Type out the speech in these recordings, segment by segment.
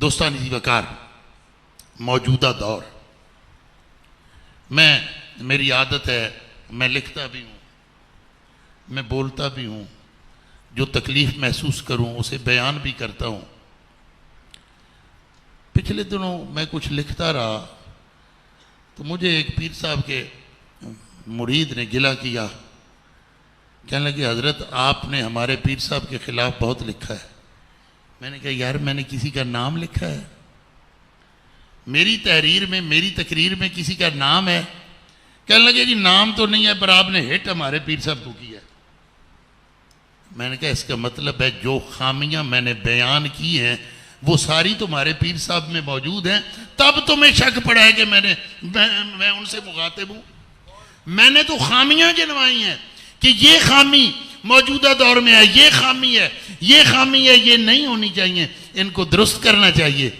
दोस्तानी जी वकार, मौजूदा दौर, मेरी आदत है, मैं लिखता भी हूँ, मैं बोलता भी हूँ, जो तकलीफ़ महसूस करूँ उसे बयान भी करता हूँ। पिछले दिनों मैं कुछ लिखता रहा तो मुझे एक पीर साहब के मुरीद ने गिला किया, कहने लगे हज़रत आपने हमारे पीर साहब के ख़िलाफ़ बहुत लिखा है। मैंने कहा यार मैंने किसी का नाम लिखा है? मेरी तहरीर में, मेरी तकरीर में किसी का नाम है? कहने लगे जी नाम तो नहीं है पर आपने हिट हमारे पीर साहब को किया। मैंने कहा इसका मतलब है जो खामियां मैंने बयान की हैं वो सारी तुम्हारे पीर साहब में मौजूद हैं, तब तुम्हें शक पड़ा है कि मैं उनसे मुखातिब हूँ। मैंने तो खामियां गिनवाई हैं कि ये खामी मौजूदा दौर में है, ये खामी है, ये खामी है, ये नहीं होनी चाहिए, इनको दुरुस्त करना चाहिए।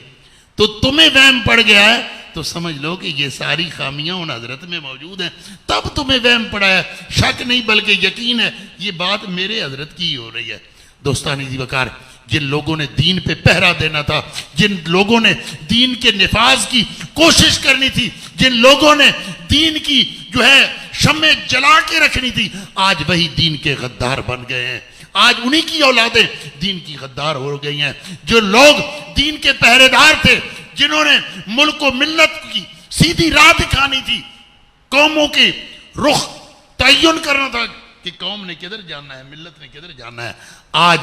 तो तुम्हें वहम पड़ गया है तो समझ लो कि ये सारी खामियां उन हजरत में मौजूद हैं, तब तुम्हें वहम पड़ा है। शक नहीं बल्कि यकीन है, ये बात मेरे हजरत की ही हो रही है। दोस्तानी जी वकार, जिन लोगों ने दीन पे पहरा देना था, जिन लोगों ने दीन के निफाज की कोशिश करनी थी, जिन लोगों ने दीन की जो है शम्मे जला के रखनी थी, आज वही दीन के गद्दार बन गए हैं। आज उन्हीं की औलादें दीन की गद्दार हो गई हैं। जो लोग दीन के पहरेदार थे, जिन्होंने मुल्क को मिल्लत की सीधी राह दिखानी थी, कौमों के रुख तय्युन करना था कि कौम ने किधर जाना है, मिल्लत ने किधर जाना है, आज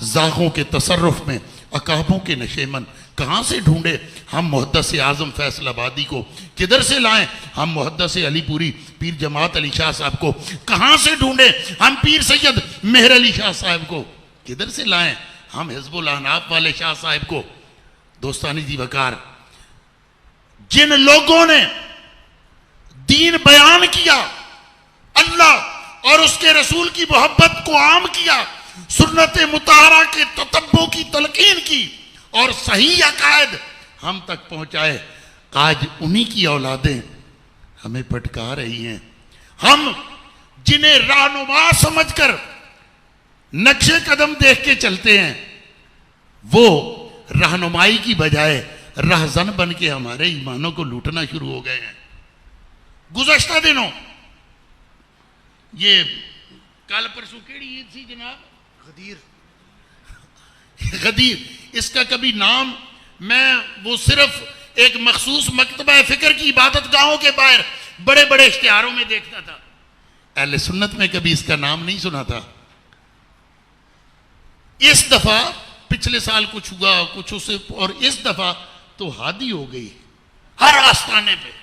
जागों के तसर्रुफ में अकाबों के नशेमन कहाँ से ढूंढे? हम मुहद्दस आज़म फैसलाबादी को किधर से लाएं? हम मुहद्दस अलीपुरी पीर जमात अली शाह साहब को कहाँ से ढूंढे? हम पीर सैयद मेहर अली शाह साहब को किधर से लाएं? हम हिज़्बुल अहनाफ वाले शाह साहब को। दोस्तानी जी वकार, जिन लोगों ने दीन बयान किया, अल्लाह और उसके रसूल की मोहब्बत को आम किया, सुन्नत मुताहरा के ततब्बो की तलकीन की और सही अकायद हम तक पहुंचाए, आज उन्हीं की औलादें हमें भटका रही हैं। हम जिन्हें रहनुमा समझकर नक्शे कदम देख के चलते हैं, वो रहनुमाई की बजाय रहजन बन के हमारे ईमानों को लूटना शुरू हो गए हैं। गुज़श्ता दिनों, ये कल परसों केड़ी ईद थी जनाब? गदीर। इसका कभी नाम मैं वो सिर्फ एक मखसूस मकतबा फिक्र की इबादत गाहों के बाहर बड़े बड़े इश्तिहारों में देखता था। अहले सुन्नत में कभी इसका नाम नहीं सुना था। इस दफा पिछले साल कुछ हुआ, कुछ उसे, और इस दफा तो हादी हो गई। हर आस्थाने पे,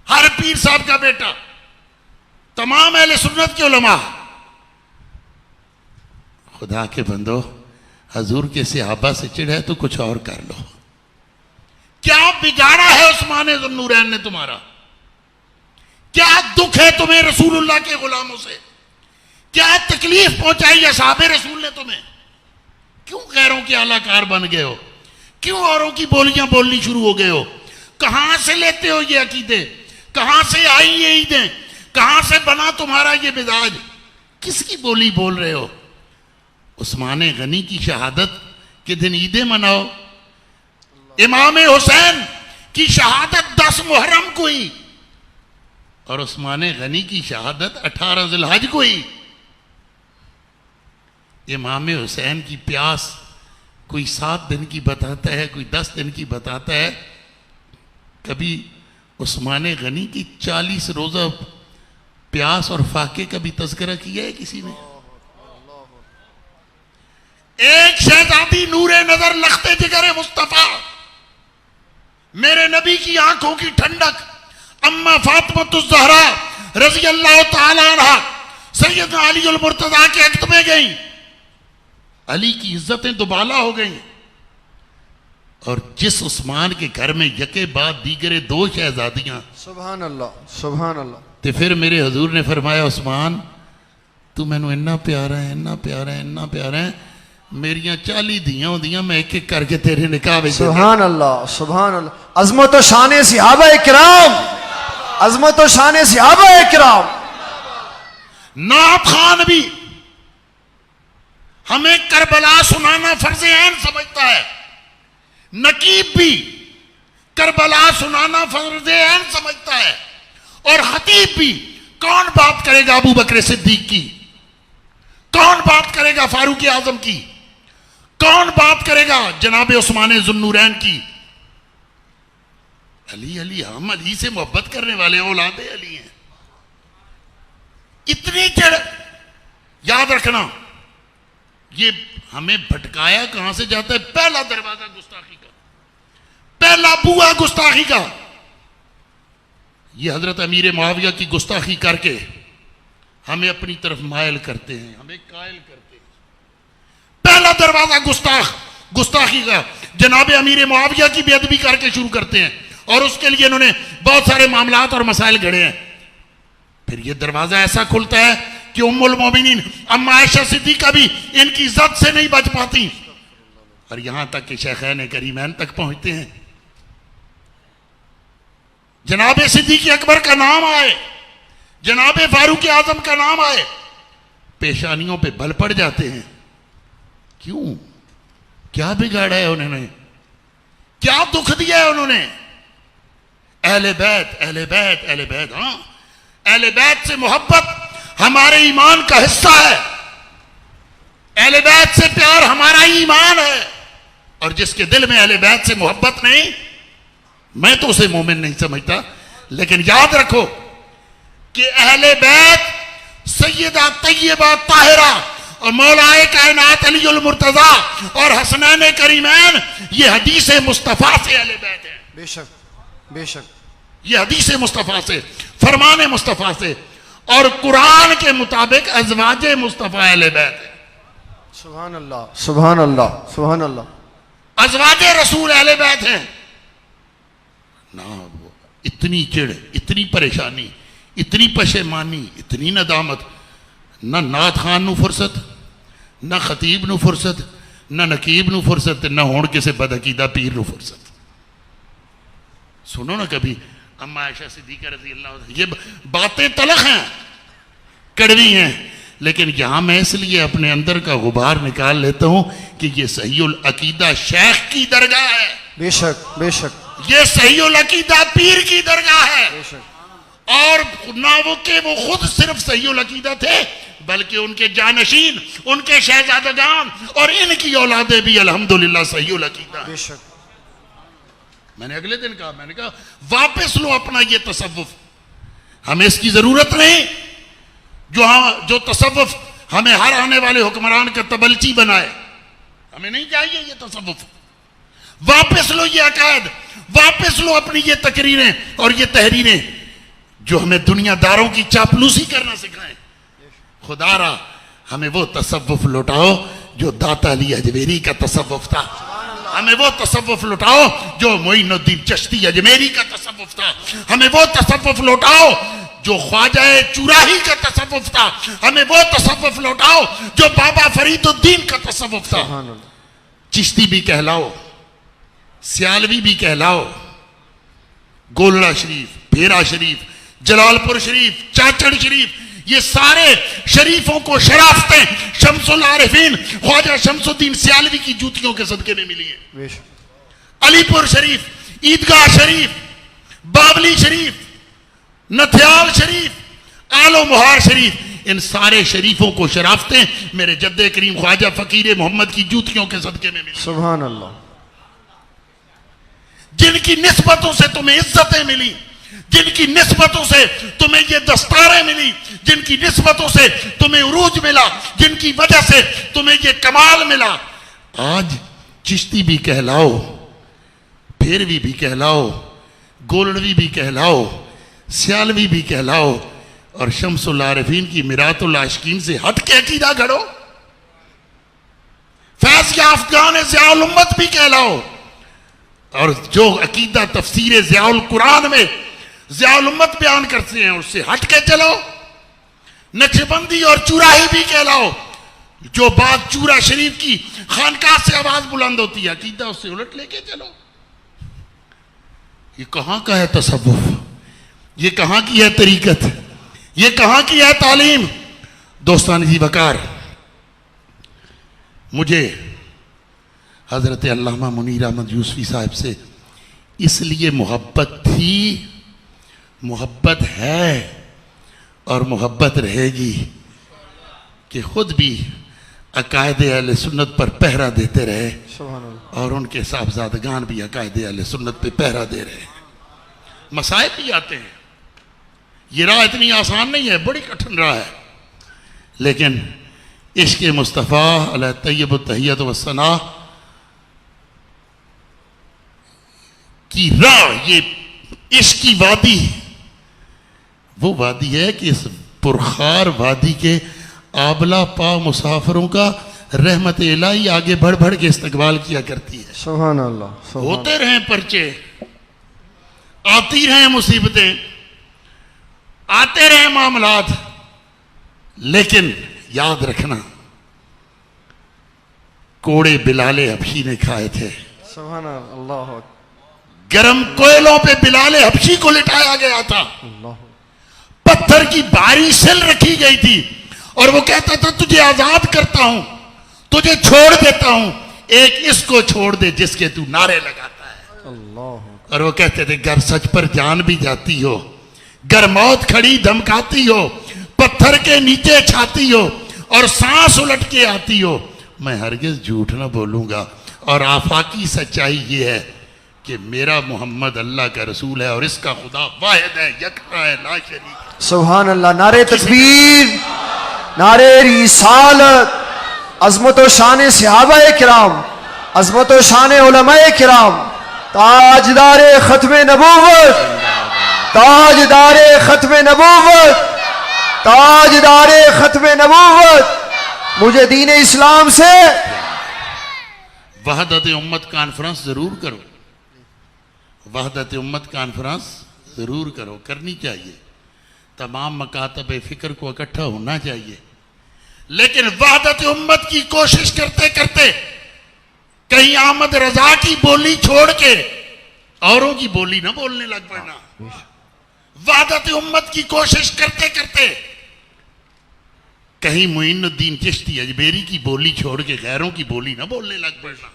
हर पीर साहब का बेटा, तमाम अहले सुन्नत के उलमा, खुदा के बंदो, हजूर के सहाबा से चिढ़ है तो कुछ और कर लो। क्या बिगाड़ा है उस्मान ज़ुन्नूरैन ने तुम्हारा? क्या दुख है तुम्हें रसूलुल्लाह के गुलामों से? क्या तकलीफ पहुंचाई असहाबे रसूल ने तुम्हें? क्यों गैरों के आलाकार बन गए हो? क्यों औरों की बोलियां बोलनी शुरू हो गए हो? कहां से लेते हो ये अकीदे? कहां से आई ये ईदें? कहां से बना तुम्हारा ये मिजाज? किसकी बोली बोल रहे हो? उस्मान गनी की शहादत के दिन ईदें मनाओ, इमाम हुसैन की शहादत 10 मुहर्रम को ही और उस्मान गनी की शहादत 18 ज़िलहज को ही। इमाम हुसैन की प्यास कोई 7 दिन की बताता है, कोई 10 दिन की बताता है। कभी उस्मान गनी की 40 रोज़ा प्यास और फाके का भी तज़किरा किया है किसी ने? एक शहजादी नूरे नजर लखते जिगरे मुस्तफा, मेरे नबी की आंखों की ठंडक, अम्मा फातिमा ज़हरा रज़ी अल्लाह तआला अन्हा सैयदना अली अल मुर्तज़ा के अक़द में गई। अली की इज्जतें दुबाला हो गई। और जिस उस्मान के घर में यके बाद दीगरे 2 शहजादियां, सुभान अल्लाह सुभान अल्लाह, तो फिर मेरे हजूर ने फरमाया उस्मान तू मैनू इन्ना प्यारा है, इन्ना प्यारा है, इन्ना प्यारा है, मेरियां 40 धियां होंदियां मैं एक एक करके तेरे निकाह में। सुभान अल्लाह सुभान अल्लाह। अज़मत व शान सहाबा किराम, अज़मत व शान सहाबा किराम। नात खान भी हमें करबला सुनाना फर्ज़ ऐन समझता है। नकीब भी करबला सुनाना फर्ज ऐन समझता है, और खतीब भी कौन बात करेगा अबू बकर सिद्दीक की, कौन बात करेगा फारूक आजम की, कौन बात करेगा जनाब उस्मान जुन्नूरैन की। अली अली, हम अली से मोहब्बत करने वाले औलादे अली हैं। इतनी चिड़, याद रखना, ये हमें भटकाया कहां से जाता है? पहला दरवाजा गुस्ताखी का, पहला बुआ गुस्ताखी का। ये हजरत अमीर मुआविया की गुस्ताखी करके हमें अपनी तरफ मायल करते हैं, हमें कायल करते हैं। पहला दरवाजा गुस्ताखी का जनाब अमीर मुआविया की बेअदबी करके शुरू करते हैं, और उसके लिए इन्होंने बहुत सारे मामलात और मसाइल घड़े हैं। फिर ये दरवाजा ऐसा खुलता है कि उम्मुल मोमिनीन अम्मा आयशा सिद्दीका भी इनकी इज्जत से नहीं बच पाती, और यहां तक कि शेखैन करीमैन तक पहुंचते हैं। जनाब सिद्दीक अकबर का नाम आए, जनाब फारूक आजम का नाम आए, पेशानियों पे बल पड़ जाते हैं। क्यों? क्या बिगाड़ा है उन्होंने? क्या दुख दिया है उन्होंने? अहले बैत, अहले बैत, अहले बैत। हाँ, अहले बैत से मोहब्बत हमारे ईमान का हिस्सा है, अहले बैत से प्यार हमारा ईमान है, और जिसके दिल में अहले बैत से मोहब्बत नहीं, मैं तो उसे मोमिन नहीं समझता। लेकिन याद रखो कि अहले बैत सैयदा तैयबा ताहिरा और मौलाए कायनात अलीउल मुर्तजा और हसनैन करीमैन, ये हदीस मुस्तफा से अहले बैत है। बेशक बेशक, ये हदीस मुस्तफा से, फरमान मुस्तफा से, और कुरान के मुताबिक अज़वाज मुस्तफा अहले बैत है। सुभान अल्लाह, सुभान अल्लाह, सुभान अल्लाह। अज़वाज रसूल अहले बैत हैं ना। इतनी चिड़, इतनी परेशानी, इतनी पशेमानी, इतनी नदामत, न नाथ खान नू फुरसत, न खतीब नू फुरसत, न नकीब नू फुरसत, न होण किसे बदअकीदा पीर नू फुरसत। सुनो ना कभी अम्मा आयशा सिद्दीका रज़ी अल्लाह, ये बातें तलख हैं, कड़वी हैं, लेकिन यहां मैं इसलिए अपने अंदर का गुबार निकाल लेता हूं कि ये सहीउल अकीदा शेख की दरगाह है। बेशक बेशक, ये सहीउल अकीदा पीर की दरगाह है। बेशक। और ना वो के वो खुद सिर्फ सहीउल अकीदा थे, बल्कि उनके जानशीन, उनके शहजादगान और इनकी औलादे भी अल्हम्दुलिल्लाह सहीउल अकीदा। बेशक। मैंने अगले दिन कहा, मैंने कहा वापस लो अपना ये तसव्वुफ, हमें इसकी जरूरत नहीं जो तसव्वुफ हमें हर आने वाले हुक्मरान का तबलची बनाए, हमें नहीं चाहिए ये तसव्वुफ। वापस लो ये अकायद, वापस लो अपनी ये तकरीरें और ये तहरीरें जो हमें दुनियादारों की चापलूसी करना सिखाएं। खुदारा हमें वो तसव्वुफ लौटाओ जो दाता अली अजमेरी का तसव्वुफ था, हमें वो तसव्वुफ लौटाओ जो मोइनुद्दीन चिश्ती अजमेरी का तसव्वुफ था, हमें वो तसव्वुफ लौटाओ जो ख्वाजा चुराही का तसव्वुफ था, हमें वो तसव्वुफ लौटाओ जो बाबा फरीदुद्दीन का तसव्वुफ था। चिश्ती भी कहलाओ, सियालवी भी कहलाओ, गोलड़ा शरीफ, भेरा शरीफ, जलालपुर शरीफ, चाचड़ शरीफ, ये सारे शरीफों को शराफतें शम्सुल आरिफीन ख्वाजा शम्सुद्दीन सियालवी की जूतियों के सदके में मिली है। अलीपुर शरीफ, ईदगाह शरीफ, बावली शरीफ, नथियाल शरीफ, आलो मुहार शरीफ, इन सारे शरीफों को शराफतें मेरे जद्दे करीम ख्वाजा फकीर मोहम्मद की जूतियों के सदके में मिली। सुभान अल्लाह। जिनकी निस्बतों से तुम्हें इज्जतें मिली, जिनकी निस्बतों से तुम्हें ये दस्तारें मिली, जिनकी निस्बतों से तुम्हें उरूज मिला, जिनकी वजह से तुम्हें ये कमाल मिला, आज चिश्ती भी कहलाओ, फेरवी भी कहलाओ, गोलड़वी भी कहलाओ, सियालवी भी कहलाओ, और शम्सुल आरिफीन की मिरातुल आशिकीन से हट के अकीदा घड़ो, फैज़ याफ्तान ज़ियाउल उम्मत भी कहलाओ, और जो अकीदा तफसीर ज़ियाउल कुरान में ज़ियाउल उम्मत बयान करते हैं उससे हट के चलो। नक्शबंदी और चुराही भी कहलाओ, जो बात चूरा शरीफ की खानकाह से आवाज बुलंद होती है, अकीदा उससे उलट लेके चलो। ये कहां का है तसव्वुफ, ये कहां की है तरीकत, ये कहां की है तालीम। दोस्तान जी वकार, मुझे हज़रत अल्लामा मुनीर अहमद यूसुफी साहब से इसलिए मोहब्बत थी, मोहब्बत है और मोहब्बत रहेगी कि खुद भी अकायद अहले सुन्नत पर पहरा देते रहे और उनके साहबजादगान भी अकायद अहले सुन्नत पे पहरा दे रहे हैं। मसाइब भी आते हैं, ये राह इतनी आसान नहीं है, बड़ी कठिन राह है, लेकिन इश्क़ मुस्तफ़ा अलैहि तय्यब तहियत व सना की राह, ये इश्क़ की वादी, वो वादी है कि इस पुरखार वादी के आबला पा मुसाफिरों का रहमत इलाही आगे बढ़ बढ़ के इस्तकबाल किया करती है। सुभान अल्लाह। होते रहें पर्चे, आती रहें मुसीबतें, आते रहें मामलात, लेकिन याद रखना कोड़े बिलाले हबशी ने खाए थे। सुभान अल्लाह। गरम कोयलों पे बिलाले हबशी को लिटाया गया था, पत्थर की भारी सिल रखी गई थी और वो कहता था तुझे आजाद करता हूं, तुझे छोड़ देता हूं, एक इसको छोड़ दे जिसके तू नारे लगाता है। अल्लाह। और वो कहते थे गर सच पर जान भी जाती हो, गर मौत खड़ी धमकाती हो, पत्थर के नीचे छाती हो और सांस उलट के आती हो, मैं हरगिज झूठ ना बोलूंगा। और आफाकी सच्चाई ये है कि मेरा मोहम्मद अल्लाह का रसूल है और इसका खुदा वाहिद है, यकता है, ला शरीक। सुभान अल्लाह। नारे तकबीर, नारे रिसालत, अज़मत व शान सहाबाए किराम, अज़मत व शान उलमाए किराम, ताजदारे खत्मे नबूवत, ताजदारे खत्मे नबूवत, ताजदारे खत्मे नबूवत, मुझे दीन इस्लाम से वहदत उम्मत कॉन्फ्रेंस जरूर करो, वहदत उम्मत कॉन्फ्रेंस जरूर करो, करनी चाहिए। तमाम मकातब फिक्र को इकट्ठा होना चाहिए, लेकिन वहदत उम्मत की कोशिश करते करते कहीं अहमद रजा की बोली छोड़ के औरों की बोली ना बोलने लग पड़ना। वहदत उम्मत की कोशिश करते करते कहीं मुइनुद्दीन चिश्ती अजमेरी की बोली छोड़ के गैरों की बोली ना बोलने लग पड़ना।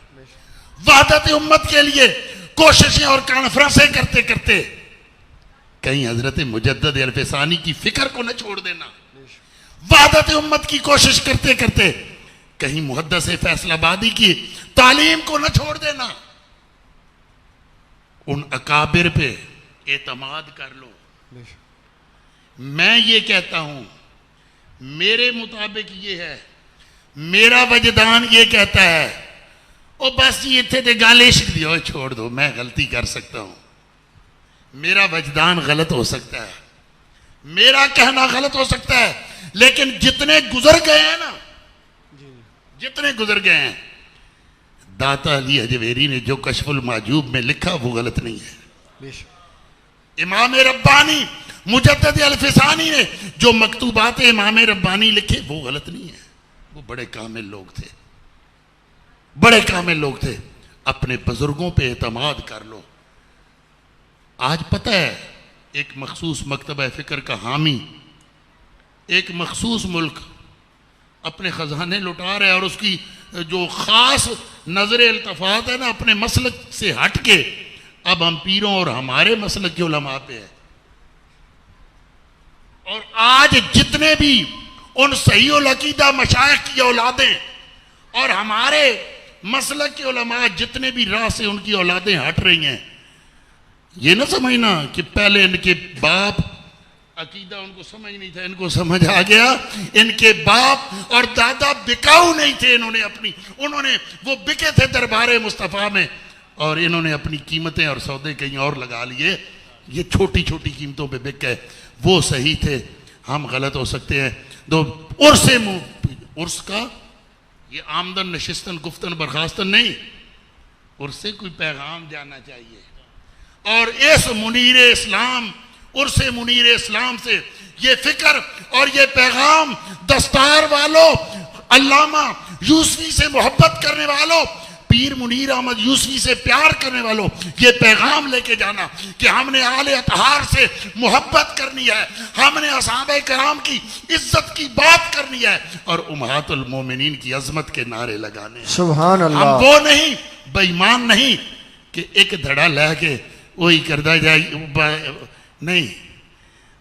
वहदत उम्मत के लिए कोशिशें और कॉन्फ्रेंसें करते करते कहीं हजरत मुजद्दद अल्फसानी की फिक्र को न छोड़ देना। वहदत उम्मत की कोशिश करते करते कहीं मुहद्दिस फैसलाबादी की तालीम को न छोड़ देना। उन अकाबिर पे एतमाद कर लो। मैं ये कहता हूं, मेरे मुताबिक ये है, मेरा वजदान ये कहता है, ओ बस ये थे ते गल इश्क दी, ओए छोड़ दो, मैं गलती कर सकता हूं, मेरा वजदान गलत हो सकता है, मेरा कहना गलत हो सकता है, लेकिन जितने गुजर गए हैं ना, जितने गुजर गए हैं, दाता अली हजवेरी ने जो कशफुल माजूब में लिखा वो गलत नहीं है। इमाम रब्बानी मुजद्दिद अल्फसानी ने जो मकतूबात इमाम रब्बानी लिखे वो गलत नहीं है। वो बड़े कामिल लोग थे, बड़े कामिल लोग थे। अपने बुजुर्गों पे एतमाद कर लो। आज पता है एक मखसूस मकतबा फ़िक्र का हामी एक मखसूस मुल्क अपने ख़जाने लुटा रहा है और उसकी जो ख़ास नज़र इल्तफ़ात है ना अपने मसलक से हट के अब हम पीरों और हमारे मसलक के उलमा पे है। और आज जितने भी उन सही उल अकीदा मशाइख की औलादें और हमारे मसलक के उलमा जितने भी राह से उनकी औलादें हट रही हैं, ये ना समझना कि पहले इनके बाप अकीदा उनको समझ नहीं था, इनको समझ आ गया। इनके बाप और दादा बिकाऊ नहीं थे, उन्होंने वो बिके थे दरबार मुस्तफ़ा में और इन्होंने अपनी कीमतें और सौदे कहीं और लगा लिए। ये छोटी छोटी कीमतों पे बिक गए। वो सही थे, हम गलत हो सकते हैं। तो उर्स का ये आमदन नशिस्तन गुफ्तन बर्खास्तन नहीं, उर्से कोई पैगाम जाना चाहिए। और इस मुनीर इस्लाम उर्से मुनीर इस्लाम से ये फिक्र और ये पैगाम दस्तार वालों, अल्लामा यूसुफी से मोहब्बत करने वालों, पीर मुनीर अहमद यूसुफी से प्यार करने वालों, ये पैगाम लेके जाना कि हमने आले अतहार से मोहब्बत करनी है, हमने असहाबे कराम की इज्जत की बात करनी है और उम्महातुल मोमिनीन की अजमत के नारे लगाने हैं। सुभान अल्लाह। हम वो नहीं, बेईमान नहीं कि एक धड़ा लेके वही करता जाए, नहीं,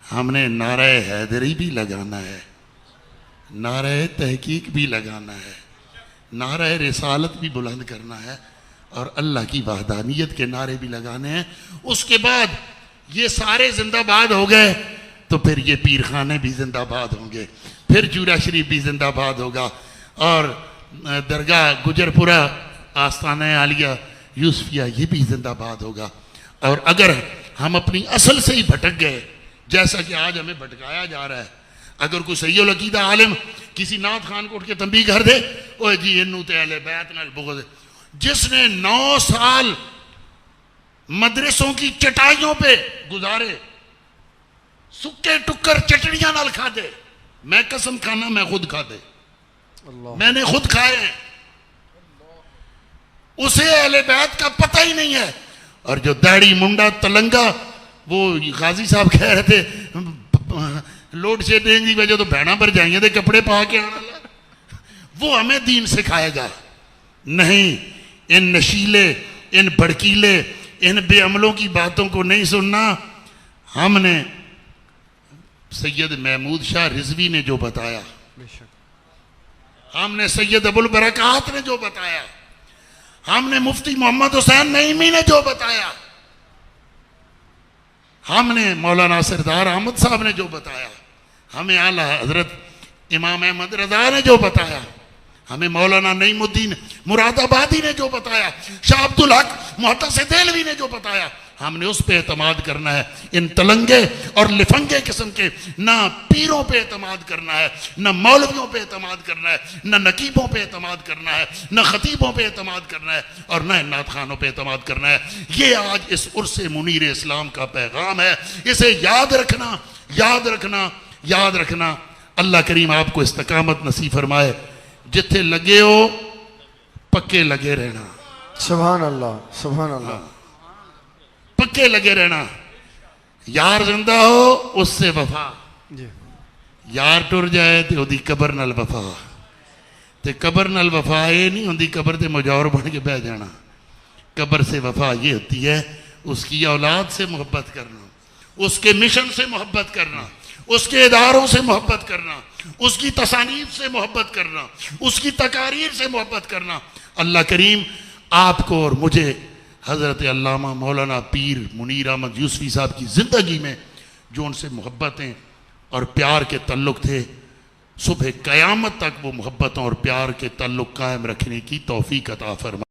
हमने नारे हैदरी भी लगाना है, नारे तहकीक भी लगाना है, नारे रिसालत भी बुलंद करना है और अल्लाह की वहदानियत के नारे भी लगाने हैं। उसके बाद ये सारे जिंदाबाद हो गए तो फिर ये पीर खाने भी जिंदाबाद होंगे, फिर चूरा शरीफ भी जिंदाबाद होगा और दरगाह गुजरपुरा आस्थाना आलिया यूसुफिया ये भी जिंदाबाद होगा। और अगर हम अपनी असल से ही भटक गए, जैसा कि आज हमें भटकाया जा रहा है, अगर कोई सही अकीदा आलिम किसी नाथ खान को उठ के तंबीह कर दे, ओए जी इन्नू ते अहले बैत नाल बुग़्ज़, जिसने 9 साल मदरसों की चटाइयों पे गुजारे, सुक्के टुक्कर चटनियां नाल खादे, मैं कसम खाना मैं खुद खादे, मैंने खुद खाए हैं, उसे अहले बैत का पता ही नहीं है। और जो दाढ़ी मुंडा तलंगा, वो गाजी साहब कह रहे थे लोड शेडिंग की वजह तो भैना पर जाइए थे कपड़े पा के आना, वो हमें दीन सिखाएगा नहीं। इन नशीले, इन भड़कीले, इन बेअमलों की बातों को नहीं सुनना। हमने सैयद महमूद शाह रिजवी ने जो बताया, हमने सैयद अबुल बरकात ने जो बताया, हमने मुफ्ती मोहम्मद हुसैन नईमी ने जो बताया, हमने मौलाना सरदार अहमद साहब ने जो बताया, हमें आला हजरत इमाम अहमद रजा ने जो बताया, हमें मौलाना नईमुद्दीन मुरादाबादी ने जो बताया, शाह अब्दुल हक मुहतसिब देलवी ने जो बताया, हमने उस पे एतमाद करना है। इन तलंगे और लिफंगे किस्म के ना पीरों पे एतमाद करना है, ना मौलवियों पे एतमाद करना है, ना नकीबों पे एतमाद करना है, ना खतीबों पे एतमाद करना है और ना नात खानों पे एतमाद करना है। ये आज इस उर्से मुनीर इस्लाम का पैगाम है, इसे याद रखना, याद रखना, याद रखना। अल्लाह करीम आपको इस्तकामत नसीब फरमाए। जिथे लगे हो पक्के लगे रहना। सुभान अल्लाह, सुभान अल्लाह। पक्के लगे रहना। यार जिंदा हो उससे वफा, यार टुर जाए तो ओदी कबर नाल वफा, ते कबर नाल वफा ये नहीं होंदी कबर ते मुजौर बन के बह जाना। कबर से वफा ये होती है उसकी औलाद से मोहब्बत करना, उसके मिशन से मोहब्बत करना, उसके इदारों से मोहब्बत करना, उसकी तसानीफ से मोहब्बत करना, उसकी तकारीर से मोहब्बत करना। अल्लाह करीम आपको और मुझे हज़रत अल्लामा मौलाना पीर मुनीर अहमद यूसुफी साहब की ज़िंदगी में जो उनसे मोहब्बतें और प्यार के तल्लुक़ थे, सुबह क़यामत तक वो मोहब्बतों और प्यार के तल्लुक़ कायम रखने की तौफ़ीक़ अता फरमा।